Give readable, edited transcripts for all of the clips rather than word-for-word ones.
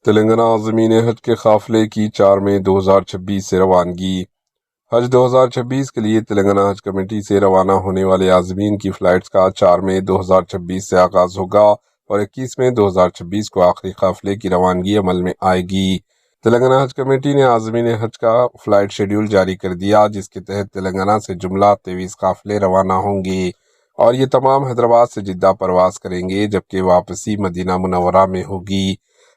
تلنگانہ عازمین حج کے قافلے کی 4 مئی 2026 سے روانگی۔ حج 2026 کے لیے تلنگانہ حج کمیٹی سے روانہ ہونے والے عازمین کی فلائٹس کا 4 مئی 2026 سے آغاز ہوگا اور 21 مئی 2026 کو آخری قافلے کی روانگی عمل میں آئے گی۔ تلنگانہ حج کمیٹی نے عازمین حج کا فلائٹ شیڈول جاری کر دیا، جس کے تحت تلنگانہ سے جملہ 23 قافلے روانہ ہوں گے اور یہ تمام حیدرآباد سے جدہ پرواز کریں گے، جبکہ واپسی مدینہ منورہ میں ہوگی۔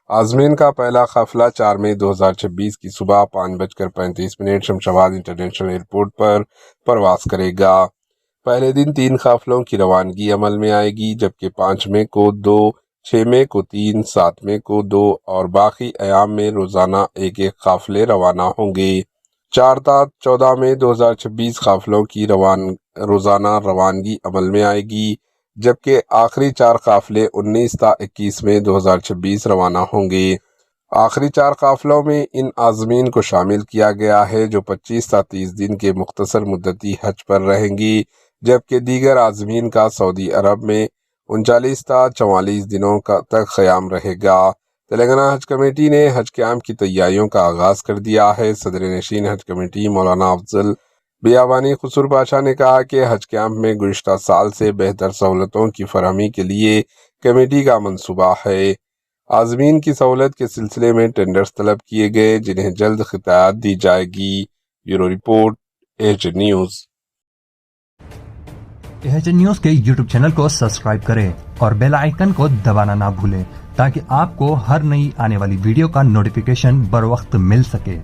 عازمین کا پہلا قافلہ 4 مئی 2026 کی صبح 5:35 شمس آباد انٹرنیشنل ایئرپورٹ پر پرواز کرے گا۔ پہلے دن 3 قافلوں کی روانگی عمل میں آئے گی، جبکہ 5 مئی کو 2، 6 مئی کو 3، 7 مئی کو 2 اور باقی ایام میں روزانہ 1 قافلے روانہ ہوں گے۔ 4 تا 14 مئی 2026 قافلوں کی روزانہ روانگی عمل میں آئے گی، جبکہ آخری 4 قافلے 19 تا 21 مئی 2026 روانہ ہوں گے۔ آخری 4 قافلوں میں ان عازمین کو شامل کیا گیا ہے جو 25 تا 30 دن کے مختصر مدتی حج پر رہیں گی، جبکہ دیگر عازمین کا سعودی عرب میں 39 تا 44 دنوں تک قیام رہے گا۔ تلنگانہ حج کمیٹی نے حج کیمپ کی تیاریوں کا آغاز کر دیا ہے۔ صدر نشین حج کمیٹی مولانا افضل بیابانی قصور پاشا نے کہا کہ حج کیمپ میں گزشتہ سال سے بہتر سہولتوں کی فراہمی کے لیے کمیٹی کا منصوبہ ہے۔ عازمین کی سہولت کے سلسلے میں ٹینڈرز طلب کیے گئے، جنہیں جلد خطاط دی جائے گی۔ Bureau report, H News. H News کے یوٹیوب چینل کو سبسکرائب کریں اور بیل آئیکن کو دبانا نہ بھولیں تاکہ آپ کو ہر نئی آنے والی ویڈیو کا نوٹیفیکیشن بر وقت مل سکے۔